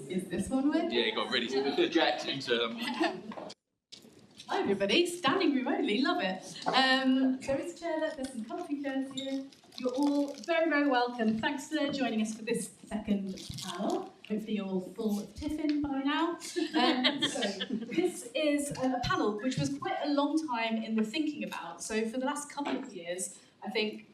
Is this one working? Yeah, it got really project into. Hi everybody, standing remotely, love it. So it's chair, there's some comfy chairs here. You're all very, very welcome. Thanks for joining us for this second panel. Hopefully you're all full of tiffin by now. So this is a panel which was quite a long time in the thinking about. So for the last couple of years, I think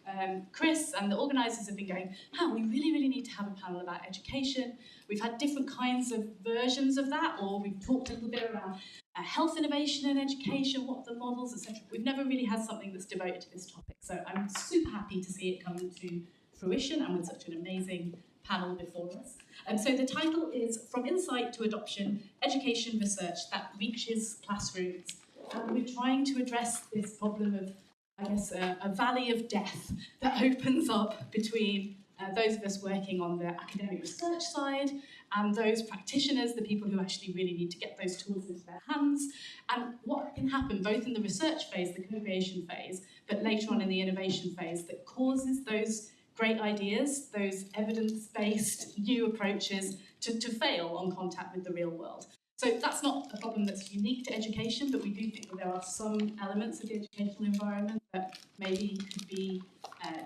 Chris and the organisers have been going, we really, really need to have a panel about education. We've had different kinds of versions of that, or we've talked a little bit around health innovation and education, what are the models, etc. We've never really had something that's devoted to this topic. So I'm super happy to see it come to fruition and with such an amazing panel before us. So the title is From Insight to Adoption, Education Research that Reaches Classrooms. And we're trying to address this problem of, I guess, a valley of death that opens up between those of us working on the academic research side and those practitioners, the people who actually really need to get those tools into their hands, and what can happen both in the research phase, the co-creation phase, but later on in the innovation phase that causes those great ideas, those evidence-based new approaches to fail on contact with the real world. So that's not a problem that's unique to education, but we do think that there are some elements of the educational environment that maybe could be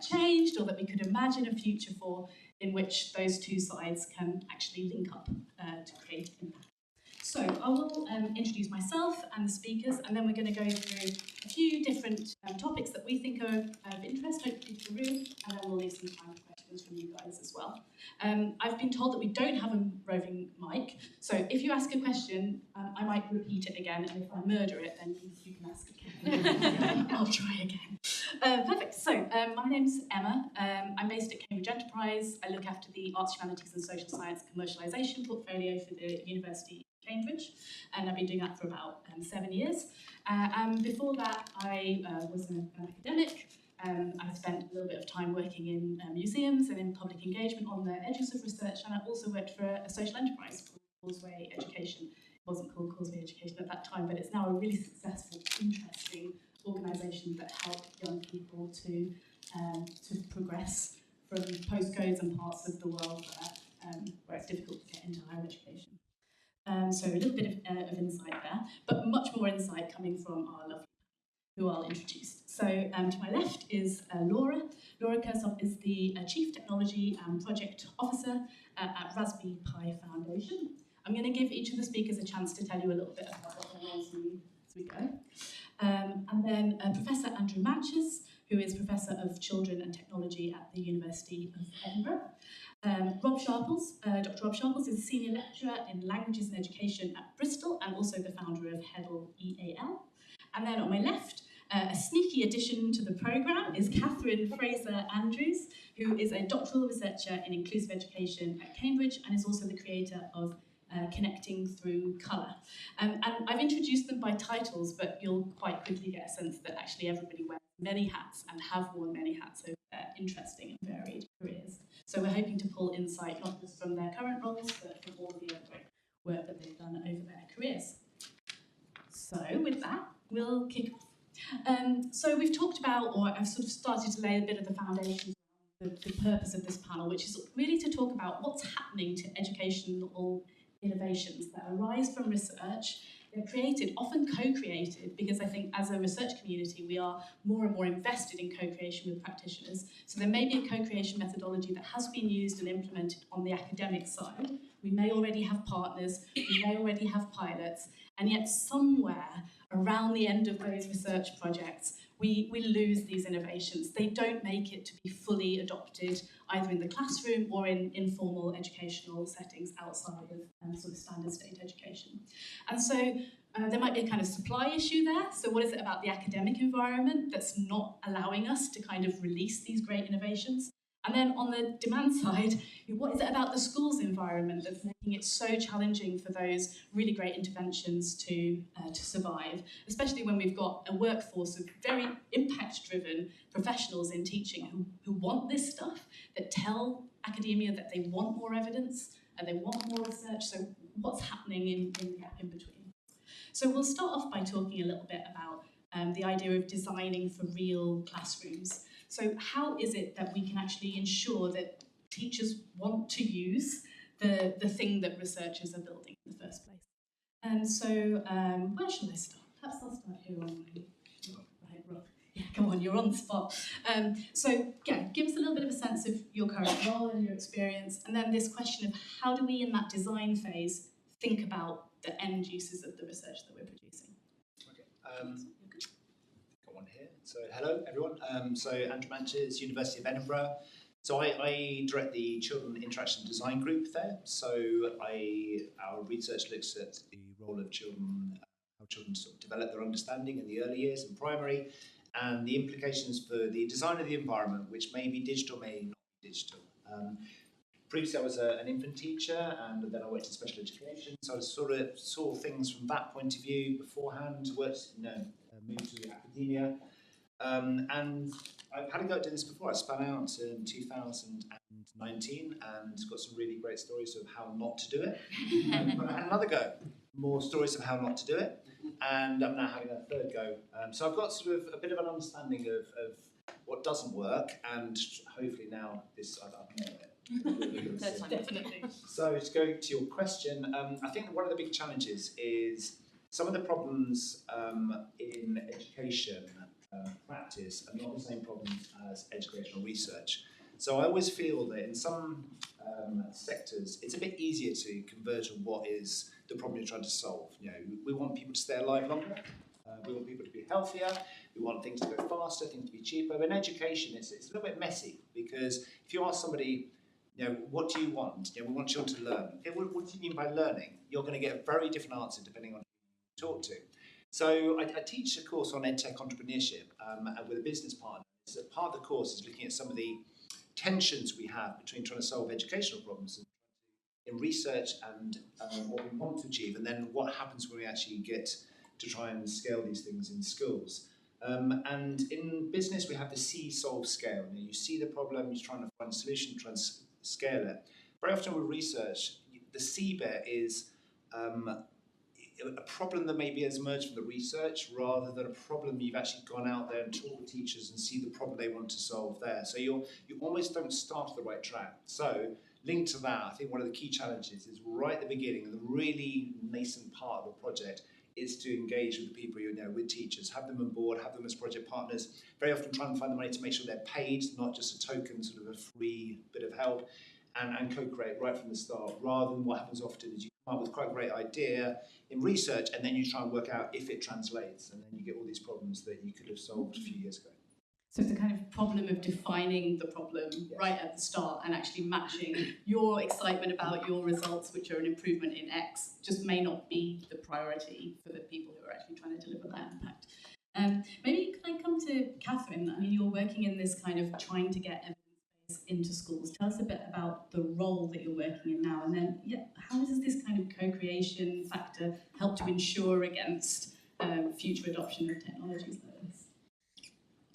changed, or that we could imagine a future for in which those two sides can actually link up to create impact. So I will introduce myself and the speakers, and then we're going to go through a few different topics that we think are of interest, hopefully to the room, and then we'll leave some time for questions from you guys as well. I've been told that we don't have a roving mic, so if you ask a question, I might repeat it again, and if I murder it, then you can ask again. I'll try again. Perfect. So my name's Emma. I'm based at Cambridge Enterprise. I look after the Arts, Humanities and Social Science commercialisation portfolio for the University of Cambridge, and I've been doing that for about 7 years. And before that, I was an academic. I spent a little bit of time working in museums and in public engagement on the edges of research, and I also worked for a social enterprise called Causeway Education. It wasn't called Causeway Education at that time, but it's now a really successful, interesting organisation that help young people to progress from postcodes and parts of the world where it's difficult to get into higher education. So a little bit of insight there, but much more insight coming from our lovely panel, who I'll introduce. So to my left is Laura. Laura Kirsop is the Chief Technology and Project Officer at Raspberry Pi Foundation. I'm going to give each of the speakers a chance to tell you a little bit about what they're on as we go. And then Professor Andrew Manches, who is Professor of Children and Technology at the University of Edinburgh. Rob Sharples, Dr. Rob Sharples is a Senior Lecturer in Languages and Education at Bristol and also the founder of Heddle EAL. And then on my left, a sneaky addition to the programme is Catherine Fraser-Andrews, who is a doctoral researcher in inclusive education at Cambridge and is also the creator of Connecting Through Colour. And I've introduced them by titles, but you'll quite quickly get a sense that actually everybody wears many hats and have worn many hats over their interesting and varied careers. So we're hoping to pull insight not just from their current roles, but from all of the other great work that they've done over their careers. So with that, we'll kick off. So we've talked about, or I've sort of started to lay a bit of the foundation for the purpose of this panel, which is really to talk about what's happening to educational innovations that arise from research. They're created, often co-created, because I think as a research community we are more and more invested in co-creation with practitioners. So there may be a co-creation methodology that has been used and implemented on the academic side. We may already have partners, we may already have pilots, and yet somewhere around the end of those research projects we lose these innovations. They don't make it to be fully adopted either in the classroom or in informal educational settings outside of sort of standard state education. And so there might be a kind of supply issue there. So what is it about the academic environment that's not allowing us to kind of release these great innovations? And then on the demand side, what is it about the schools environment that's making it so challenging for those really great interventions to survive, especially when we've got a workforce of very impact-driven professionals in teaching who want this stuff, that tell academia that they want more evidence and they want more research. So what's happening in the gap in between? So we'll start off by talking a little bit about the idea of designing for real classrooms. So how is it that we can actually ensure that teachers want to use the thing that researchers are building in the first place. And so, where shall I start? Perhaps I'll start here on my right, Rob. Yeah, come on, you're on the spot. So, yeah, give us a little bit of a sense of your current role and your experience, and then this question of how do we, in that design phase, think about the end uses of the research that we're producing. Okay. Got one here. So hello everyone. So Andrew Manches, University of Edinburgh. So I direct the Children Interaction Design Group there. So our research looks at the role of children, how children sort of develop their understanding in the early years in primary, and the implications for the design of the environment, which may be digital, may not be digital. Previously, I was an infant teacher, and then I worked in special education. So I sort of saw things from that point of view beforehand. Moved to academia, and I've had a go at doing this before. I spun out in 2019, and got some really great stories of how not to do it. But I had another go, more stories of how not to do it, and I'm now having a third go. So I've got sort of a bit of an understanding of what doesn't work, and hopefully now I've nailed it. Definitely. So to go to your question, I think that one of the big challenges is some of the problems in education practice are not the same problems as educational research. So I always feel that in some sectors, it's a bit easier to converge on what is the problem you're trying to solve. You know, we want people to stay alive longer. We want people to be healthier. We want things to go faster, things to be cheaper. But in education, it's a little bit messy, because if you ask somebody, you know, what do you want? You know, we want children to learn. Okay, what do you mean by learning? You're going to get a very different answer depending on who you talk to. So I teach a course on EdTech entrepreneurship with a business partner. So part of the course is looking at some of the tensions we have between trying to solve educational problems in research and what we want to achieve, and then what happens when we actually get to try and scale these things in schools. And in business, we have the see, solve, scale. You know, you see the problem, you're trying to find a solution, try and scale it. Very often with research, the see bit is a problem that maybe has emerged from the research rather than a problem you've actually gone out there and talked with teachers and see the problem they want to solve there. So you almost don't start at the right track. So linked to that, I think one of the key challenges is right at the beginning, the really nascent part of a project is to engage with the people you know, with teachers, have them on board, have them as project partners, very often try and find the money to make sure they're paid, not just a token, sort of a free bit of help, and co-create right from the start, rather than what happens often is you come up with quite a great idea in research, and then you try and work out if it translates, and then you get all these problems that you could have solved a few years ago. So it's a kind of problem of defining the problem right at the start and actually matching your excitement about your results, which are an improvement in X, just may not be the priority for the people who are actually trying to deliver that impact. Maybe can I come to Catherine? I mean, you're working in this kind of trying to get evidence-based into schools. Tell us a bit about the role that you're working in now, and then how does this kind of co-creation factor help to ensure against future adoption of technologies like this?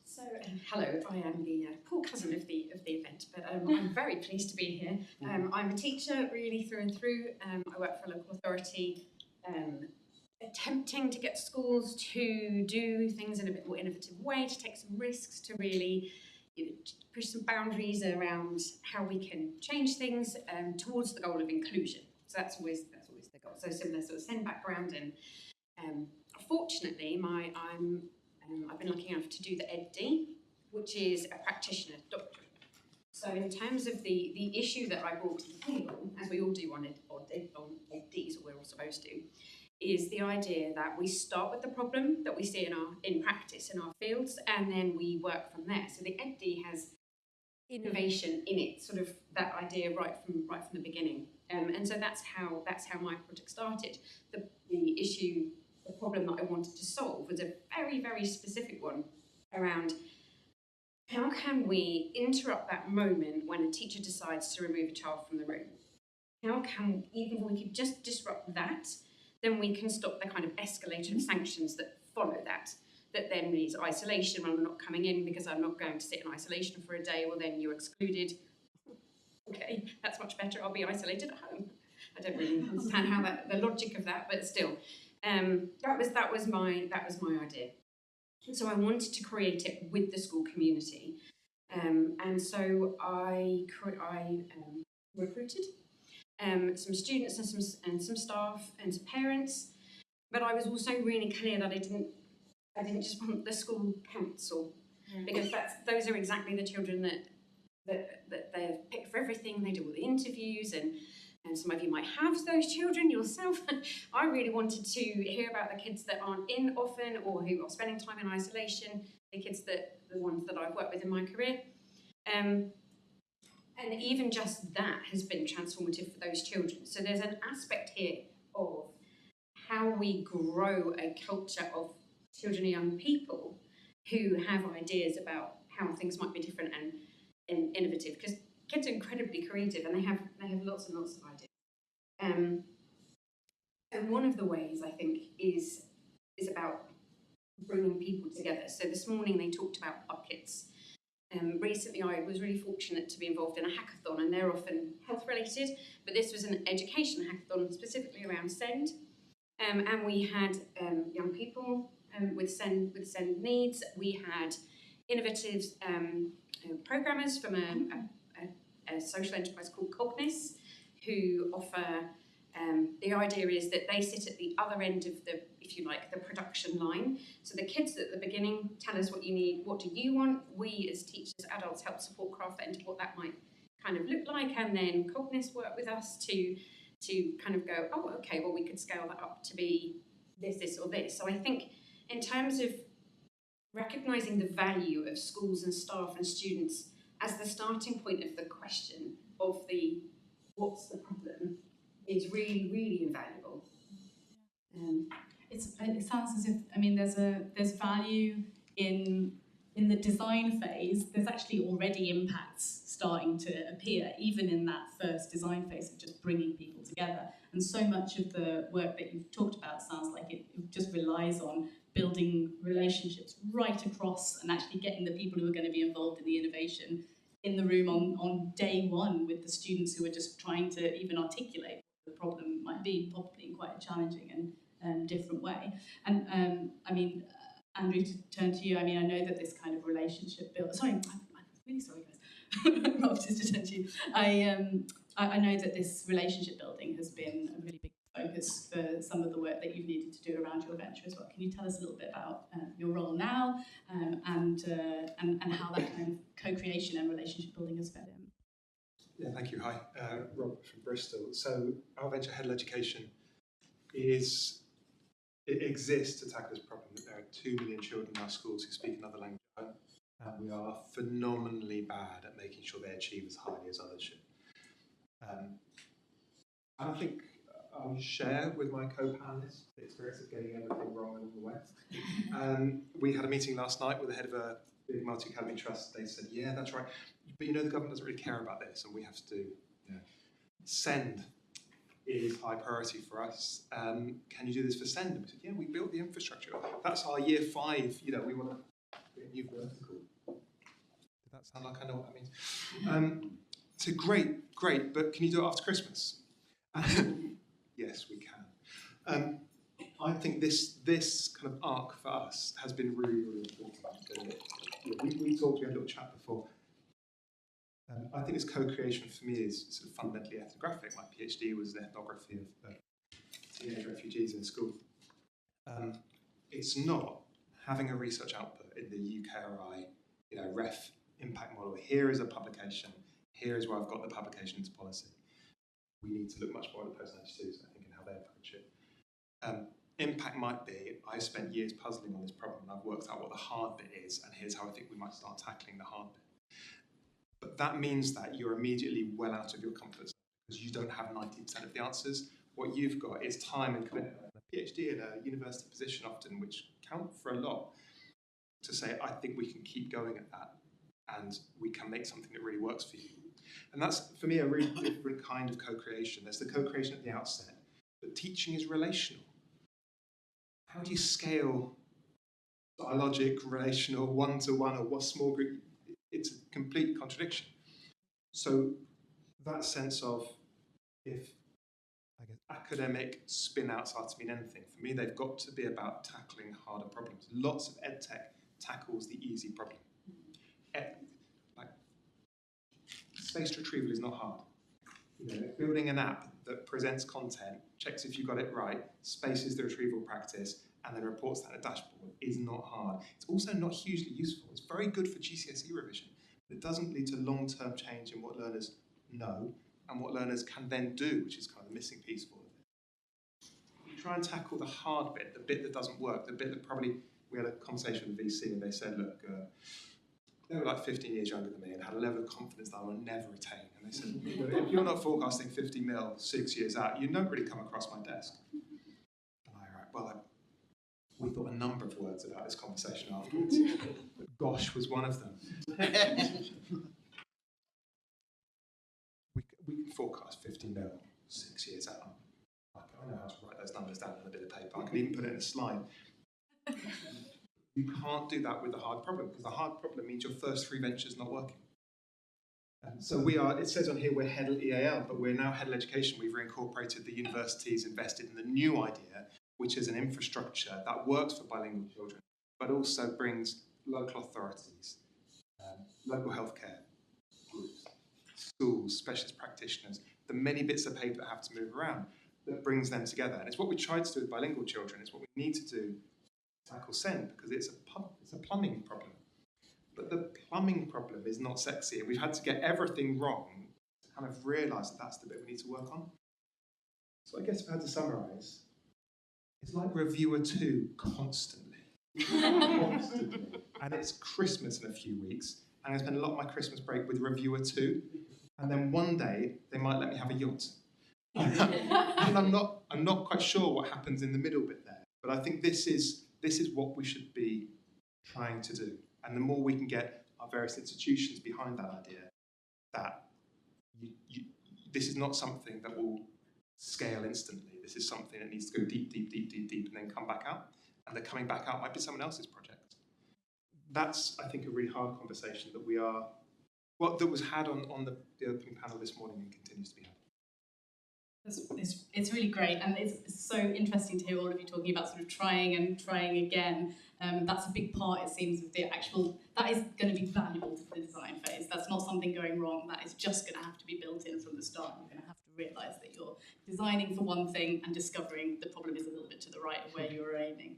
So, hello, I am the poor cousin of the event, but I'm very pleased to be here. I'm a teacher really through and through. I work for a local authority, attempting to get schools to do things in a bit more innovative way, to take some risks, to really push some boundaries around how we can change things towards the goal of inclusion. So that's always the goal. So similar sort of SEND background, and fortunately, I've been lucky enough to do the EdD, which is a practitioner doctorate. So in terms of the issue that I brought to the table, as we all do on EdDs, or we're all supposed to, is the idea that we start with the problem that we see in practice in our fields, and then we work from there. So the EdD has innovation in it, sort of that idea right from the beginning. And so that's how my project started. The problem that I wanted to solve was a very, very specific one around how can we interrupt that moment when a teacher decides to remove a child from the room? How can, even if we could just disrupt that, then we can stop the kind of escalation of sanctions that follow that then means isolation. When I'm not coming in because I'm not going to sit in isolation for a day, well then you're excluded. Okay, that's much better, I'll be isolated at home. I don't really understand how the logic of that, but still. That was my idea. So I wanted to create it with the school community, and so I recruited some students and some staff and some parents. But I was also really clear that I didn't just want the school council, because those are exactly the children that they've picked for everything. They do all the interviews, and some of you might have those children yourself. I really wanted to hear about the kids that aren't in often or who are spending time in isolation, the ones that I've worked with in my career. And even just that has been transformative for those children. So there's an aspect here of how we grow a culture of children and young people who have ideas about how things might be different and innovative, because kids are incredibly creative and they have lots and lots of ideas. And one of the ways, I think, is about bringing people together. So this morning they talked about buckets. Recently I was really fortunate to be involved in a hackathon, and they're often health related, but this was an education hackathon specifically around SEND. And we had young people with SEND needs. We had innovative programmers from a social enterprise called Cognis, who offer, the idea is that they sit at the other end of the, if you like, the production line. So the kids at the beginning tell us what you need, what do you want? We as teachers, adults, help support craft that into what that might kind of look like, and then Cognis work with us to kind of go, oh, okay, well, we could scale that up to be this, or this. So I think in terms of recognising the value of schools and staff and students as the starting point of the question of the what's the problem is really, really invaluable. It sounds as if, I mean, there's value in the design phase. There's actually already impacts starting to appear, even in that first design phase of just bringing people together. And so much of the work that you've talked about sounds like it just relies on building relationships right across and actually getting the people who are going to be involved in the innovation in the room on day one with the students who are just trying to even articulate what the problem might be, probably in quite a challenging and different way. And I mean, Andrew, to turn to you, I mean, I know that this kind of relationship build. Sorry, I'm really sorry, guys. Rob, just to turn to you. I know that this relationship building has been a really big focus for some of the work that you've needed to do around your venture as well. Can you tell us a little bit about your role now and how that kind of co-creation and relationship building has fed in? Yeah, thank you. Hi, Rob from Bristol. So our venture Heddle Education it exists to tackle this problem that there are 2 million children in our schools who speak another language, and we are phenomenally bad at making sure they achieve as highly as others should. And I think I'll share with my co-panelists the experience of getting everything wrong along the way. We had a meeting last night with the head of a big multi-academy trust. They said, yeah, that's right, but you know the government doesn't really care about this, and we have to SEND is high priority for us. Can you do this for SEND? And we said, yeah, we built the infrastructure. That's our year 5, we want to create a new vertical. Did that sound like I know what that means? So great, but can you do it after Christmas? Yes, we can. I think this kind of arc for us has been really, really important. We had a little chat before. I think this co-creation for me is sort of fundamentally ethnographic. My PhD was in ethnography of teenage refugees in school. It's not having a research output in the UKRI, ref impact model. Here is a publication. Here is where I've got the publication into policy. We need to look much more at the post-92s, I think, and how they approach it. Impact might be, I spent years puzzling on this problem, and I've worked out what the hard bit is, and here's how I think we might start tackling the hard bit. But that means that you're immediately well out of your comfort zone because you don't have 90% of the answers. What you've got is time and commitment. A PhD in a university position often, which count for a lot, to say, I think we can keep going at that and we can make something that really works for you. And that's, for me, a really different kind of co-creation. There's the co-creation at the outset, but teaching is relational. How do you scale dialogic, relational, one-to-one, or what small group? It's a complete contradiction. So that sense of if academic spin-outs are to mean anything, for me they've got to be about tackling harder problems. Lots of edtech tackles the easy problem. Like space retrieval is not hard. building an app that presents content, checks if you got it right, spaces the retrieval practice, and then reports that in a dashboard is not hard. It's also not hugely useful. It's very good for GCSE revision, but it doesn't lead to long-term change in what learners know and what learners can then do, which is kind of the missing piece for it. We try and tackle the hard bit, the bit that doesn't work, the bit that probably, we had a conversation with the VC and they said, look, they were like 15 years younger than me and had a level of confidence that I will never attain. And they said, if you're not forecasting 50 mil 6 years out, you don't really come across my desk. And we thought a number of words about this conversation afterwards, but gosh was one of them. we can forecast 50 mil 6 years out. I know how to write those numbers down on a bit of paper. I can even put it in a slide. You can't do that with the hard problem, because the hard problem means your first 3 ventures not working. So we are, it says on here we're Heddle EAL, but we're now Heddle Education. We've reincorporated the universities invested in the new idea, which is an infrastructure that works for bilingual children, but also brings local authorities, local healthcare groups, schools, specialist practitioners, the many bits of paper that have to move around, that brings them together. And it's what we tried to do with bilingual children. It's what we need to do to tackle SEND, because it's a plumbing problem. But the plumbing problem is not sexy, and we've had to get everything wrong to kind of realise that that's the bit we need to work on. So I guess if I had to summarise, it's like Reviewer 2 constantly. Constantly. And it's Christmas in a few weeks, and I spend a lot of my Christmas break with Reviewer 2, and then one day they might let me have a yacht. And I'm not quite sure what happens in the middle bit there, but I think this is what we should be trying to do. And the more we can get our various institutions behind that idea, that this is not something that will scale instantly. This is something that needs to go deep, deep, deep, deep, deep, and then come back out. And the coming back out might be someone else's project. That's, I think, a really hard conversation that that was had on the opening panel this morning and continues to be had. It's really great, and it's so interesting to hear all of you talking about sort of trying and trying again. That's a big part, it seems, of the actual, that is going to be valuable to the design phase. That's not something going wrong, that is just going to have to be built in from the start. You're going to have to realise that you're designing for one thing and discovering the problem is a little bit to the right of where you're aiming.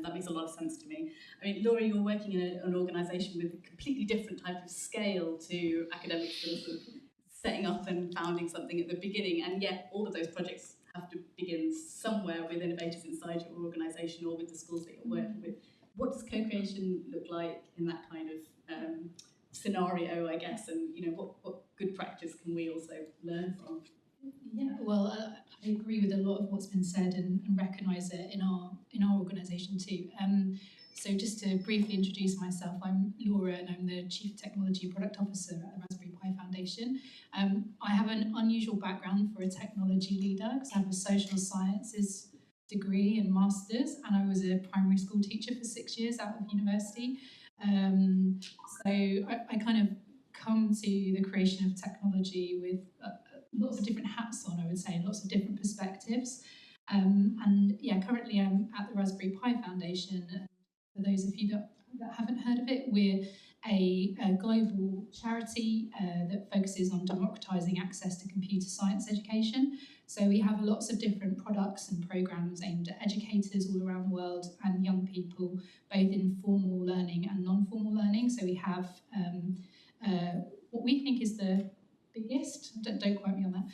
That makes a lot of sense to me. I mean, Laura, you're working in an organisation with a completely different type of scale to academics that are sort of setting up and founding something at the beginning, and yet all of those projects have to begin somewhere with innovators inside your organisation or with the schools that you're working with. What does co-creation look like in that kind of scenario, I guess, and what good practice can we also learn from? Yeah, well, I agree with a lot of what's been said and recognise it in our organisation too. So just to briefly introduce myself, I'm Laura and I'm the Chief Technology Product Officer at the Raspberry Pi Foundation. I have an unusual background for a technology leader because I have a social sciences degree and master's, and I was a primary school teacher for 6 years out of university. So I kind of come to the creation of technology with lots of different hats on, I would say, lots of different perspectives. And yeah, currently I'm at the Raspberry Pi Foundation. For those of you that haven't heard of it, we're a global charity that focuses on democratising access to computer science education. So we have lots of different products and programmes aimed at educators all around the world and young people, both in formal learning and non-formal learning. So we have what we think is the biggest, don't quote me on that,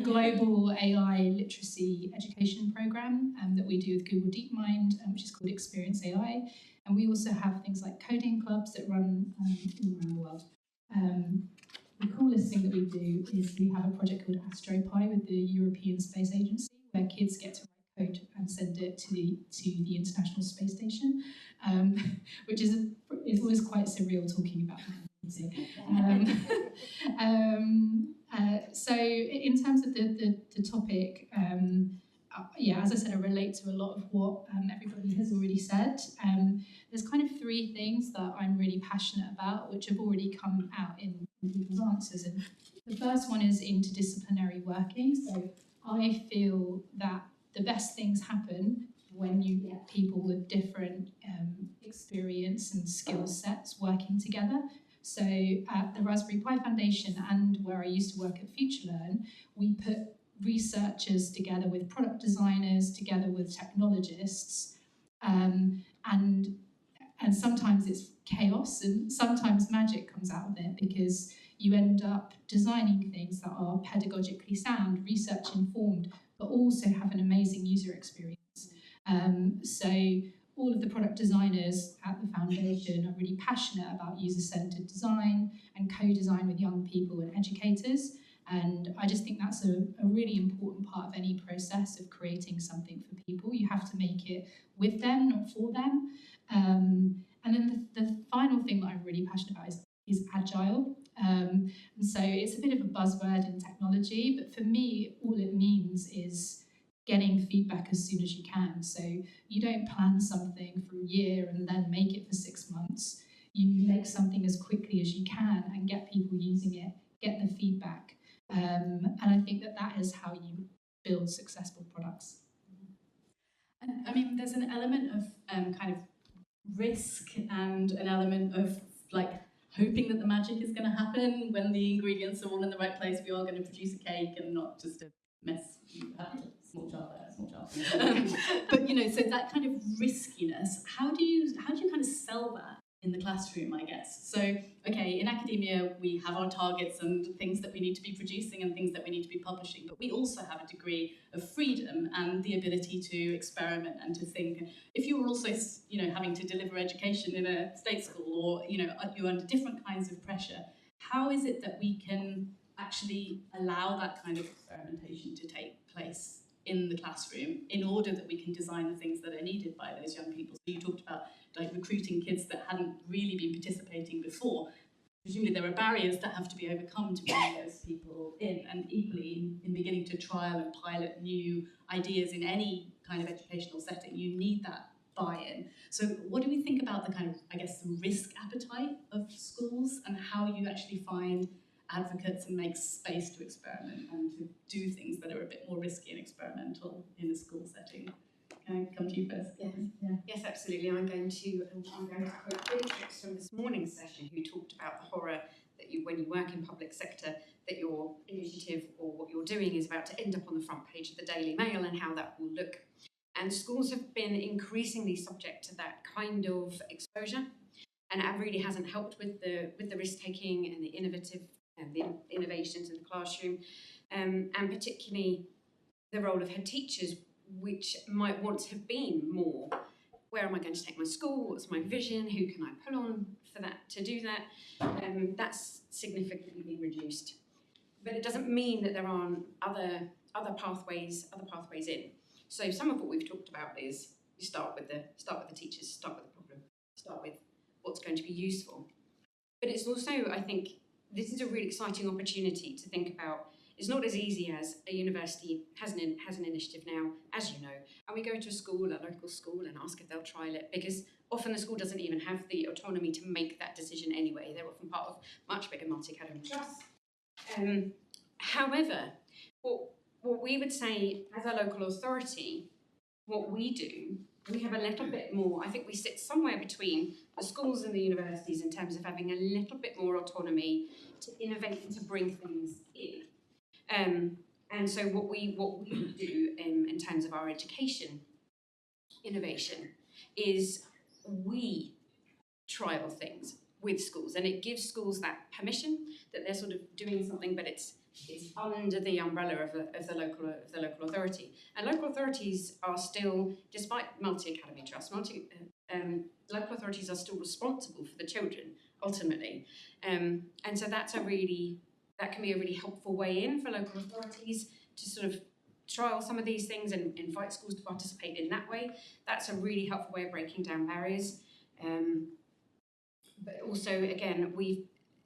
global AI literacy education programme that we do with Google DeepMind, which is called Experience AI. And we also have things like coding clubs that run all around the world. The coolest thing that we do is we have a project called AstroPi with the European Space Agency, where kids get to write code and send it to the International Space Station, which is always quite surreal talking about that. So in terms of the topic, yeah, as I said, I relate to a lot of what everybody has already said. There's kind of 3 things that I'm really passionate about, which have already come out in people's answers. And the first one is interdisciplinary working. So I feel that the best things happen when you get people with different experience and skill sets working together. So at the Raspberry Pi Foundation and where I used to work at FutureLearn, we put researchers together with product designers, together with technologists, and sometimes it's chaos and sometimes magic comes out of it, because you end up designing things that are pedagogically sound, research informed, but also have an amazing user experience. So all of the product designers at the foundation are really passionate about user-centered design and co-design with young people and educators. And I just think that's a really important part of any process of creating something for people. You have to make it with them, not for them. And then the final thing that I'm really passionate about is agile. And so it's a bit of a buzzword in technology, but for me, all it means is getting feedback as soon as you can. So you don't plan something for a year and then make it for 6 months. You make something as quickly as you can and get people using it, get the feedback. And I think that is how you build successful products. And I mean, there's an element of kind of risk and an element of like hoping that the magic is going to happen when the ingredients are all in the right place. We are going to produce a cake and not just a mess. You have a small child there, small child. But you know, so that kind of riskiness. How do you kind of sell that in the classroom, I guess? So, okay, in academia, we have our targets and things that we need to be producing and things that we need to be publishing, but we also have a degree of freedom and the ability to experiment and to think. If you're also, you know, having to deliver education in a state school, or, you know, you're under different kinds of pressure, how is it that we can actually allow that kind of experimentation to take place in the classroom in order that we can design the things that are needed by those young people? So you talked about like recruiting kids that hadn't really been participating before. Presumably there are barriers that have to be overcome to bring those people in, and equally in beginning to trial and pilot new ideas in any kind of educational setting, you need that buy-in. So what do we think about the kind of, I guess, the risk appetite of schools and how you actually find advocates and make space to experiment and to do things that are a bit more risky and experimental in a school setting? Can I come to you first? Yes. Yeah. Yes, absolutely. I'm going to quote Beatrix from this morning's session, who talked about the horror that when you work in public sector, that your initiative or what you're doing is about to end up on the front page of the Daily Mail, and how that will look. And schools have been increasingly subject to that kind of exposure, and that really hasn't helped with the risk taking and the innovations in the classroom, and particularly the role of head teachers, which might once have been more, where am I going to take my school? What's my vision? Who can I pull on for that to do that? That's significantly reduced. But it doesn't mean that there aren't other pathways in. So some of what we've talked about is you start with the teachers, start with the problem, start with what's going to be useful. But it's also, I think, this is a really exciting opportunity to think about. It's not as easy as a university has an initiative now, as you know, and we go to a local school, and ask if they'll trial it, because often the school doesn't even have the autonomy to make that decision anyway. They're often part of much bigger multi-academy trusts. However, what we would say as a local authority, what we do, we have a little bit more, I think we sit somewhere between the schools and the universities in terms of having a little bit more autonomy to innovate and to bring things in. And so what we do in terms of our education innovation is we trial things with schools, and it gives schools that permission that they're sort of doing something, but it's under the umbrella of the local authority. And local authorities are still, despite multi-academy trusts, local authorities are still responsible for the children ultimately, and so that can be a really helpful way in for local authorities to sort of trial some of these things and invite schools to participate in that way. That's a really helpful way of breaking down barriers. But also, again,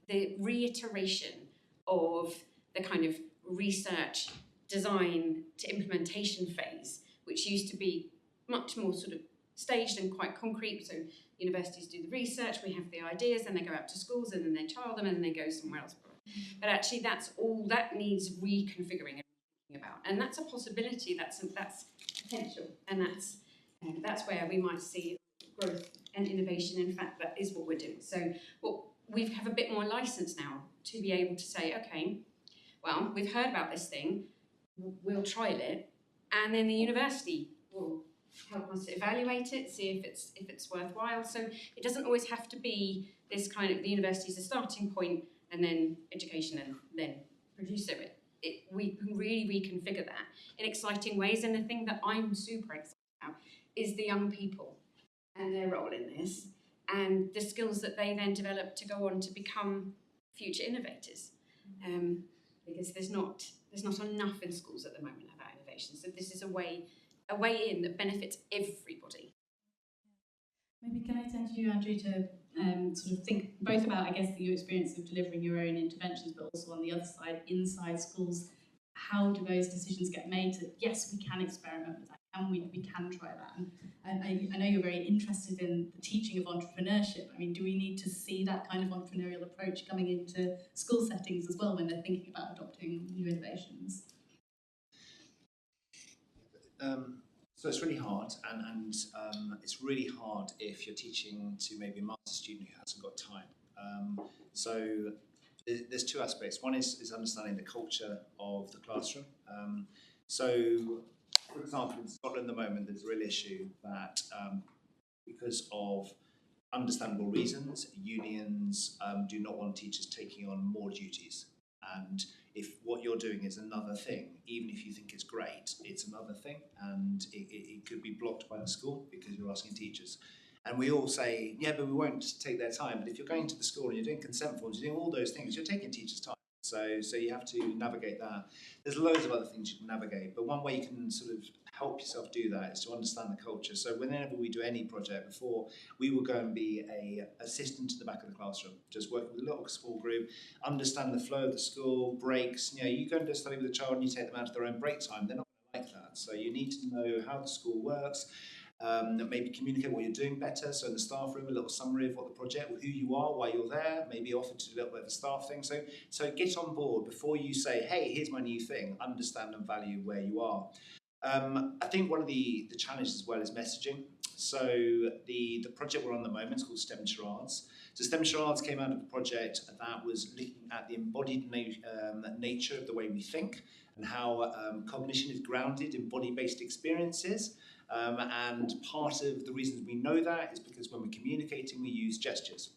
the reiteration of the kind of research, design to implementation phase, which used to be much more sort of staged and quite concrete. So universities do the research, we have the ideas, then they go out to schools, and then they trial them, and then they go somewhere else. But actually, that's all that needs reconfiguring and thinking about, and that's a possibility. That's potential, and that's where we might see growth and innovation. In fact, that is what we're doing. So what we have a bit more license now to be able to say, okay, well, we've heard about this thing, we'll trial it, and then the university will help us evaluate it, see if it's worthwhile. So it doesn't always have to be this kind of, the university is a starting point and then education and then producer. We can really reconfigure that in exciting ways. And the thing that I'm super excited about is the young people and their role in this and the skills that they then develop to go on to become future innovators. Because there's not enough in schools at the moment about innovation. So this is a way in that benefits everybody. Maybe can I turn to you, Andrew, to sort of think both about, I guess, your experience of delivering your own interventions, but also on the other side, inside schools, how do those decisions get made to, yes, we can experiment with that, we can try that. And I know you're very interested in the teaching of entrepreneurship. I mean, do we need to see that kind of entrepreneurial approach coming into school settings as well when they're thinking about adopting new innovations? So it's really hard, and it's really hard if you're teaching to maybe a master's student who hasn't got time. So there's two aspects. One is understanding the culture of the classroom. So, for example, in Scotland at the moment, there's a real issue that because of understandable reasons, unions do not want teachers taking on more duties. And if what you're doing is another thing, even if you think it's great, it's another thing, and it could be blocked by the school because you're asking teachers. And we all say, yeah, but we won't take their time. But if you're going to the school and you're doing consent forms, you're doing all those things, you're taking teachers' time. So you have to navigate that. There's loads of other things you can navigate, but one way you can sort of help yourself do that is to understand the culture. So whenever we do any project before, we will go and be a assistant to the back of the classroom, just working with a little small group, understand the flow of the school, breaks. You know, you go and do a study with a child and you take them out of their own break time, they're not going to like that. So you need to know how the school works. Maybe communicate what you're doing better. So in the staff room, a little summary of what the project, who you are, why you're there, maybe offer to do a little bit of a staff thing. So get on board before you say, hey, here's my new thing. Understand and value where you are. I think one of the challenges as well is messaging. So the project we're on at the moment is called STEM Charades. So STEM Charades came out of a project that was looking at the embodied nature of the way we think and how cognition is grounded in body-based experiences. And part of the reasons we know that is because when we're communicating, we use gestures.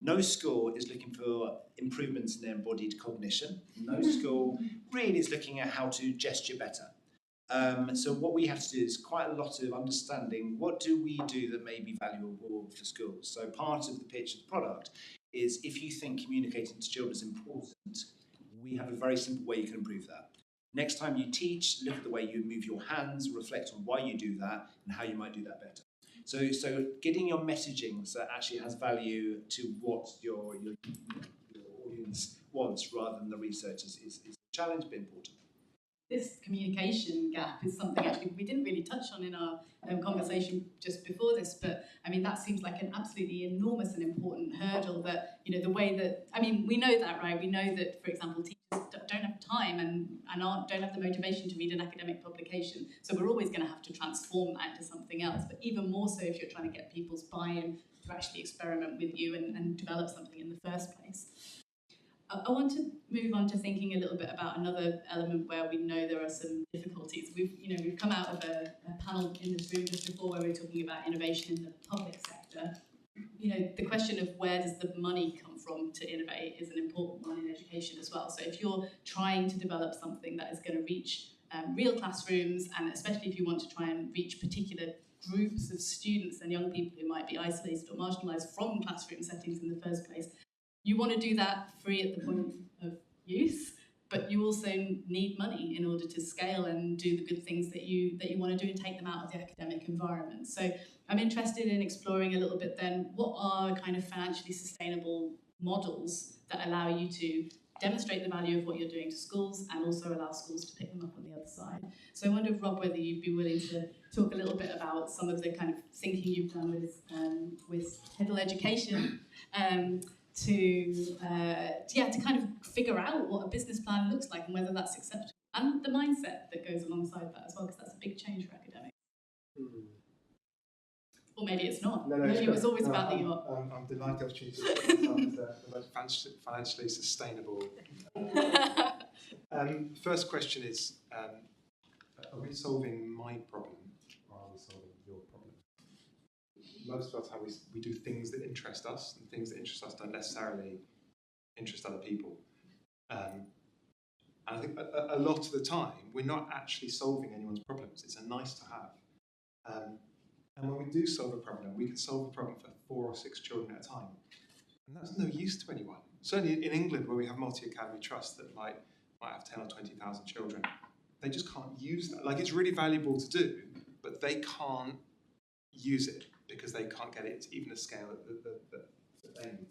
No school is looking for improvements in their embodied cognition. No school really is looking at how to gesture better. So what we have to do is quite a lot of understanding, what do we do that may be valuable for schools? So part of the pitch of the product is if you think communicating to children is important, we have a very simple way you can improve that. Next time you teach, look at the way you move your hands, reflect on why you do that and how you might do that better. So getting your messaging so that actually has value to what your audience wants rather than the research is a challenge but important. This communication gap is something actually we didn't really touch on in our conversation just before this, but I mean that seems like an absolutely enormous and important hurdle that, you know, the way that, I mean, we know that, right? We know that, for example, teachers don't have time and don't have the motivation to read an academic publication, so we're always going to have to transform that into something else, but even more so if you're trying to get people's buy-in to actually experiment with you and develop something in the first place. I want to move on to thinking a little bit about another element where we know there are some difficulties. We've come out of a panel in this room just before where we were talking about innovation in the public sector. You know, the question of where does the money come from to innovate is an important one in education as well. So if you're trying to develop something that is going to reach real classrooms, and especially if you want to try and reach particular groups of students and young people who might be isolated or marginalised from classroom settings in the first place, you want to do that free at the point of use, but you also need money in order to scale and do the good things that you want to do and take them out of the academic environment. So I'm interested in exploring a little bit then, what are kind of financially sustainable models that allow you to demonstrate the value of what you're doing to schools and also allow schools to pick them up on the other side. So I wonder, Rob, whether you'd be willing to talk a little bit about some of the kind of thinking you've done with Heddle Education, to kind of figure out what a business plan looks like and whether that's acceptable, and the mindset that goes alongside that as well, because that's a big change for academics. Or maybe it's not. No, Maybe it's it was great. always No, about the yacht. I'm delighted the opportunity to put myself as the most financially sustainable. First question is, are we solving my problem or are we solving your problem? Most of us, how we do things that interest us, and things that interest us don't necessarily interest other people. And I think a lot of the time, we're not actually solving anyone's problems. It's a nice to have. And when we do solve a problem, we can solve a problem for 4 or 6 children at a time. And that's no use to anyone. Certainly in England, where we have multi-academy trusts that might have 10 or 20,000 children, they just can't use that. Like, it's really valuable to do, but they can't use it because they can't get it to even a scale that they need.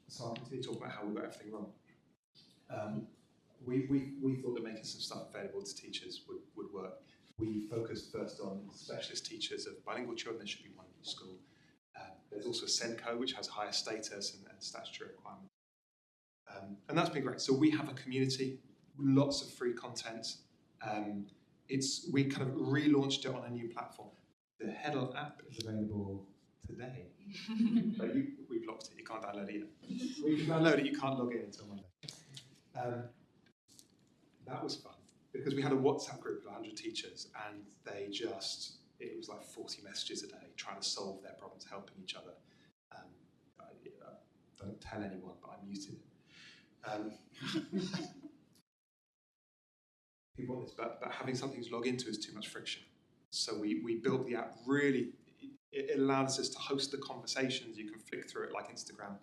So I'll continue to talk about how we got everything wrong. We thought that making some stuff available to teachers would work. We focused first on specialist teachers of bilingual children. There should be one in each school. There's also a SENCO, which has higher status and statutory requirements. And that's been great. So we have a community, lots of free content. We kind of relaunched it on a new platform. The Heddle app is available today. But we blocked it, you can't download it yet. We can download it, you can't log in until Monday. That was fun, because we had a WhatsApp group of 100 teachers, and it was like 40 messages a day, trying to solve their problems, helping each other. I don't tell anyone, but I muted it. People want this, but having something to log into is too much friction. So we built the app really. It allows us to host the conversations. You can flick through it like Instagram.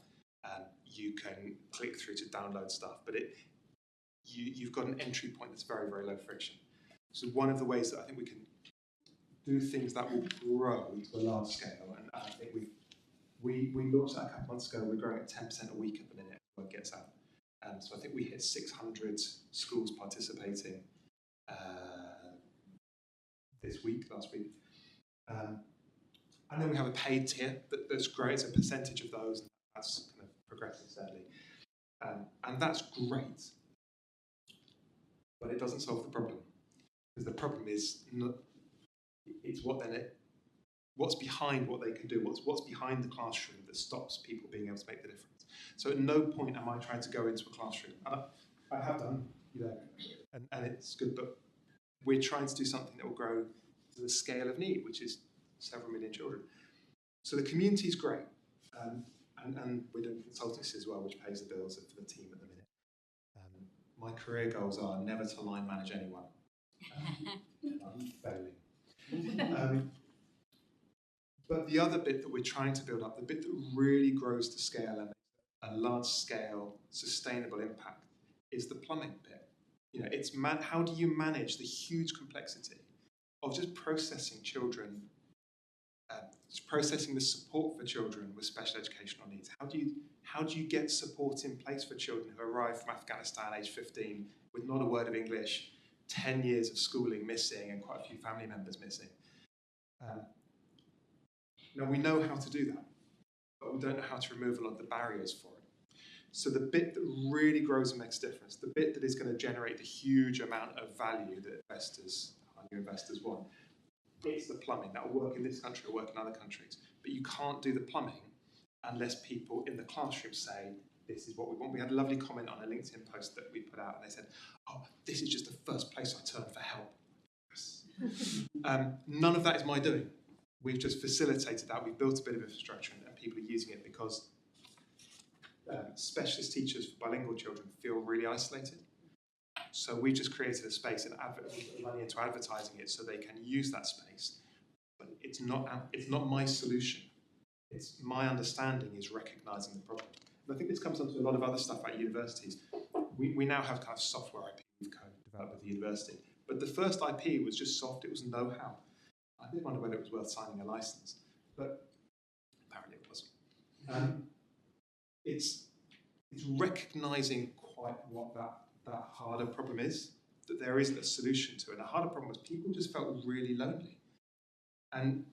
You can click through to download stuff, but you've got an entry point that's very, very low friction. So one of the ways that I think we can do things that will grow to a large scale, and I think we launched that a couple months ago. We're growing at 10% a week at the minute when it gets out. So I think we hit 600 schools participating last week. And then we have a paid tier that's great. It's a percentage of those, and that's kind of progressing steadily. And that's great, but it doesn't solve the problem. Because the problem is what's behind what they can do, what's behind the classroom that stops people being able to make the difference. So at no point am I trying to go into a classroom. And I have done, and it's good, but we're trying to do something that will grow to the scale of need, which is several million children. So the community is great, and we're doing consultancy as well, which pays the bills for the team at the minute. My career goals are never to line manage anyone. I'm failing. But the other bit that we're trying to build up, the bit that really grows to scale and a large-scale sustainable impact, is the plumbing bit. It's how do you manage the huge complexity of just processing children, processing the support for children with special educational needs? How do you get support in place for children who arrive from Afghanistan age 15 with not a word of English, 10 years of schooling missing, and quite a few family members missing? Now, we know how to do that, but we don't know how to remove a lot of the barriers for it. So the bit that really grows and makes a difference, the bit that is going to generate the huge amount of value that our new investors want, it's the plumbing. That will work in this country or work in other countries. But you can't do the plumbing unless people in the classroom say, this is what we want. We had a lovely comment on a LinkedIn post that we put out, and they said, oh, this is just the first place I turn for help. Yes. None of that is my doing. We've just facilitated that. We've built a bit of infrastructure, and people are using it because specialist teachers for bilingual children feel really isolated. So we just created a space and put money into advertising it so they can use that space. But it's not my solution. It's my understanding is recognising the problem. And I think this comes onto a lot of other stuff at universities. We now have kind of software IP we've co-developed with the university. But the first IP was just soft. It was know-how. I did wonder whether it was worth signing a license, but apparently it wasn't. It's recognising quite what that harder problem is, that there isn't a solution to it. And the harder problem was people just felt really lonely. And,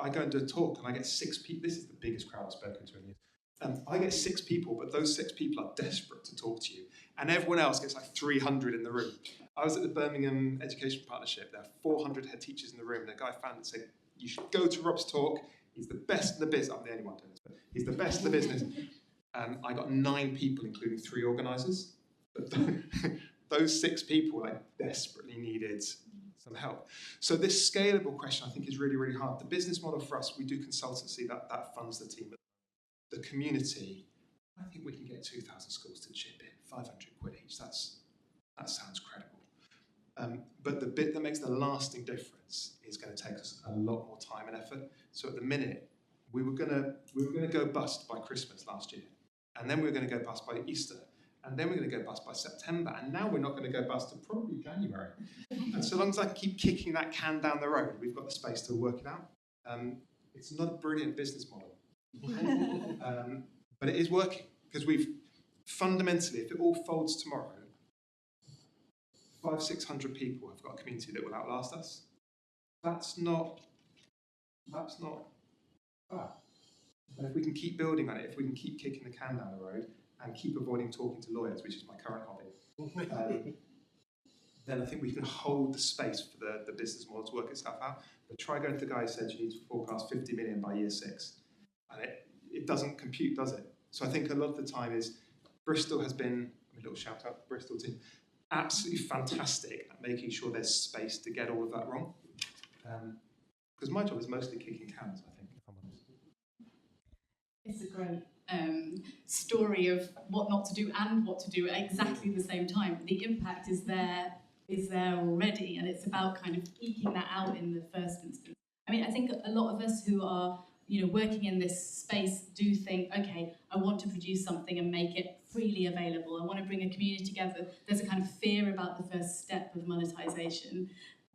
I go and do a talk and I get 6 people, this is the biggest crowd I've spoken to in years, I get 6 people, but those 6 people are desperate to talk to you. And everyone else gets like 300 in the room. I was at the Birmingham Education Partnership. There are 400 head teachers in the room. And a guy found and said, you should go to Rob's talk. He's the best in the business. I'm the only one doing this, but he's the best in the business. And I got 9 people, including 3 organisers. But those 6 people like desperately needed some help. So this scalable question, I think, is really, really hard. The business model for us, we do consultancy, that funds the team. The community, I think we can get 2,000 schools to chip in, 500 quid each. That sounds credible. But the bit that makes the lasting difference is going to take us a lot more time and effort. So at the minute, we were going to go bust by Christmas last year, and then we were going to go bust by Easter, and then we're going to go bust by September, and now we're not going to go bust until probably January. And so long as I can keep kicking that can down the road, we've got the space to work it out. It's not a brilliant business model. But it is working, because we've fundamentally, if it all folds tomorrow, 500-600 people have got a community that will outlast us. That's not bad. But if we can keep building on it, if we can keep kicking the can down the road and keep avoiding talking to lawyers, which is my current hobby, then I think we can hold the space for the business model to work itself out. But try going to the guy who said you need to forecast 50 million by year 6. And it doesn't compute, does it? So I think a lot of the time is Bristol has been, a little shout out to the Bristol team, absolutely fantastic at making sure there's space to get all of that wrong. Because my job is mostly kicking cans, I think, if I'm honest. It's a great story of what not to do and what to do at exactly the same time. The impact is there already, and it's about kind of eking that out in the first instance. I mean, I think a lot of us who are working in this space do think, okay, I want to produce something and make it freely available. I want to bring a community together. There's a kind of fear about the first step of monetization.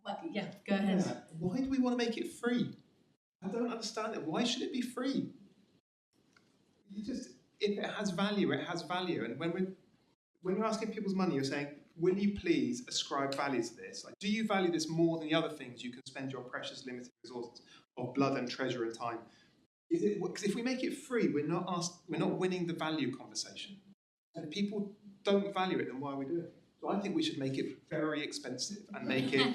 Well, yeah, go ahead. Yeah. Why do we want to make it free? I don't understand it. Why should it be free? If it has value, it has value. And when you're asking people's money, you're saying, will you please ascribe value to this? Like, do you value this more than the other things you can spend your precious limited resources of blood and treasure and time? Because if we make it free, we're not winning the value conversation. And if people don't value it, then why are we doing it? So I think we should make it very expensive and make it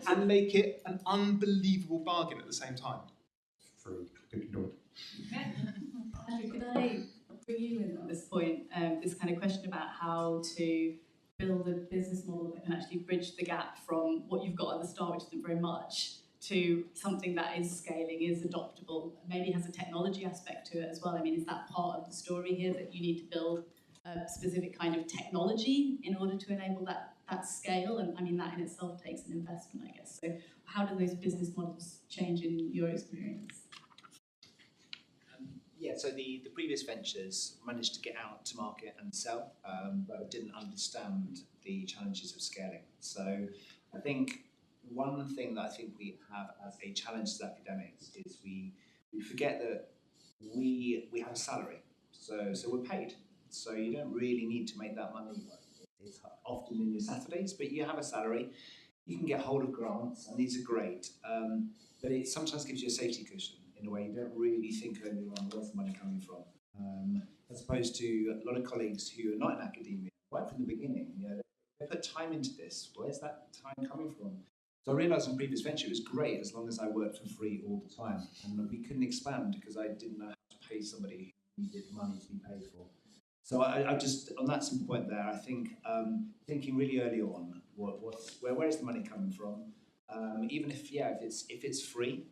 and make it an unbelievable bargain at the same time. Free, good lord. Andrew, could I bring you in at this point? This kind of question about how to build a business model that can actually bridge the gap from what you've got at the start, which isn't very much, to something that is scaling, is adoptable, maybe has a technology aspect to it as well. I mean, is that part of the story here, that you need to build a specific kind of technology in order to enable that scale? And I mean, that in itself takes an investment, I guess. So how do those business models change in your experience? Yeah, so the previous ventures managed to get out to market and sell, but didn't understand the challenges of scaling. So I think one thing that I think we have as a challenge as academics is we forget that we have a salary, so we're paid. So you don't really need to make that money. It's often in your Saturdays, but you have a salary. You can get hold of grants, and these are great, but it sometimes gives you a safety cushion in a way. You don't really think early on where's the money coming from, as opposed to a lot of colleagues who are not in academia, right from the beginning. They put time into this. Where's that time coming from? So I realised in previous venture it was great as long as I worked for free all the time, and we couldn't expand because I didn't know how to pay somebody who needed money to be paid for. So I just, on that simple point there, I think thinking really early on, where is the money coming from? Even if it's free,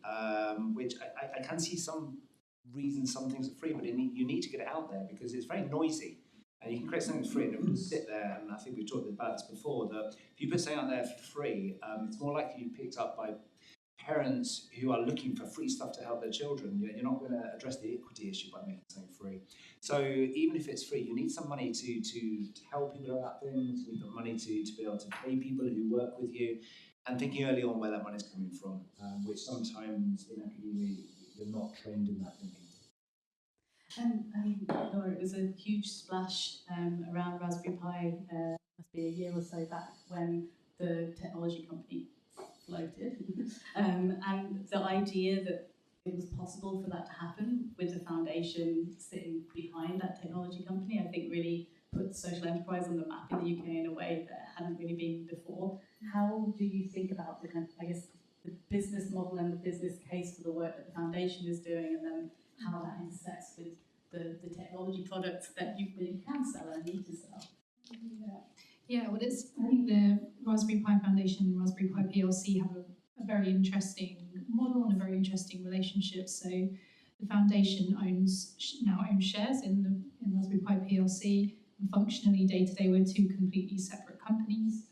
which I can see some reasons some things are free, but you need to get it out there because it's very noisy. And you can create something free and it will just sit there, and I think we've talked about this before, that if you put something out there for free, it's more likely to be picked up by parents who are looking for free stuff to help their children. You're not going to address the equity issue by making something free. So even if it's free, you need some money to tell people about things, you need money to be able to pay people who work with you, and thinking early on where that money's coming from, which sometimes in academia you're not trained in that thinking. And I mean, Laura, it was a huge splash around Raspberry Pi, must be a year or so back, when the technology company floated. And the idea that it was possible for that to happen with the foundation sitting behind that technology company, I think really put social enterprise on the map in the UK in a way that it hadn't really been before. How do you think about the kind of, I guess, the business model and the business case for the work that the foundation is doing, and then how that intersects with the technology products that you really can sell and need to sell? Yeah, well, I think the Raspberry Pi Foundation and Raspberry Pi PLC have a very interesting model and a very interesting relationship. So the foundation now owns shares in Raspberry Pi PLC, and functionally day to day we're two completely separate companies.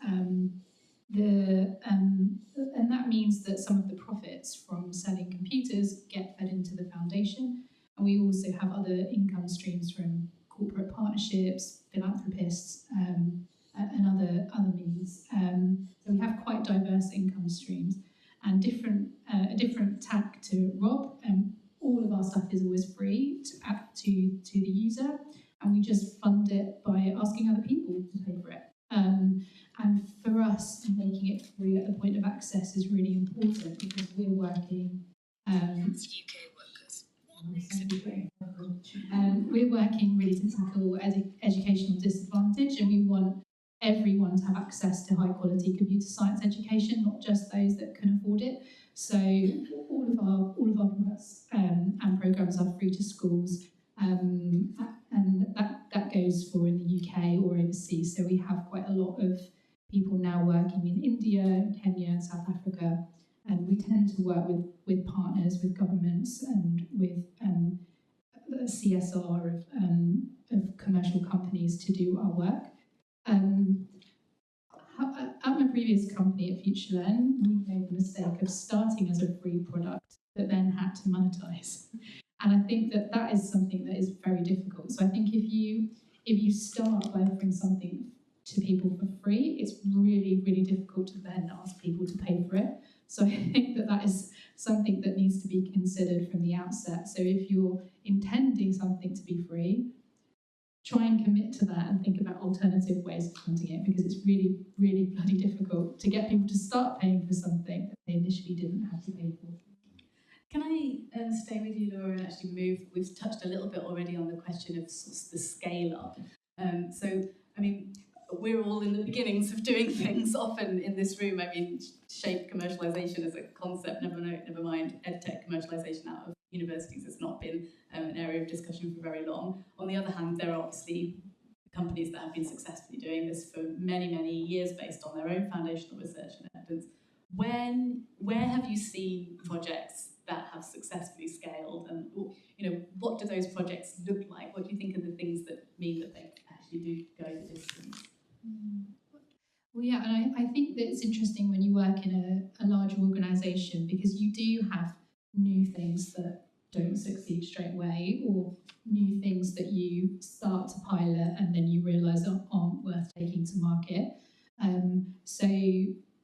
And that means that some of the profits from selling computers get fed into the foundation, and we also have other income streams from corporate partnerships, philanthropists, and other means. So we have quite diverse income streams, and a different tack to Rob. All of our stuff is always free to the user, and we just fund it by asking other people to pay for it. And for us, making it free at the point of access is really important, because we're working. UK workers. We're working really to tackle educational disadvantage, and we want everyone to have access to high quality computer science education, not just those that can afford it. So all of our products and programs are free to schools, and that goes for in the UK or overseas. So we have quite a lot of people now working in India, Kenya, and South Africa, and we tend to work with partners, with governments, and with CSR of commercial companies to do our work. At my previous company at FutureLearn, we made the mistake of starting as a free product, but then had to monetize. And I think that is something that is very difficult. So I think if you start by offering something to people for free, it's really, really difficult to then ask people to pay for it. So I think that is something that needs to be considered from the outset. So if you're intending something to be free, try and commit to that and think about alternative ways of funding it, because it's really, really bloody difficult to get people to start paying for something that they initially didn't have to pay for. Can I stay with you, Laura, and actually move? We've touched a little bit already on the question of the scale up. So, I mean, we're all in the beginnings of doing things often in this room. I mean, SHAPE commercialisation as a concept, never mind EdTech commercialisation out of universities. It's not been an area of discussion for very long. On the other hand, there are obviously companies that have been successfully doing this for many, many years based on their own foundational research and evidence. Where have you seen projects that have successfully scaled, and what do those projects look like? What do you think are the things that mean that they actually do go the distance? Well, yeah, and I think that it's interesting when you work in a larger organisation, because you do have new things that don't succeed straight away, or new things that you start to pilot and then you realise aren't worth taking to market. So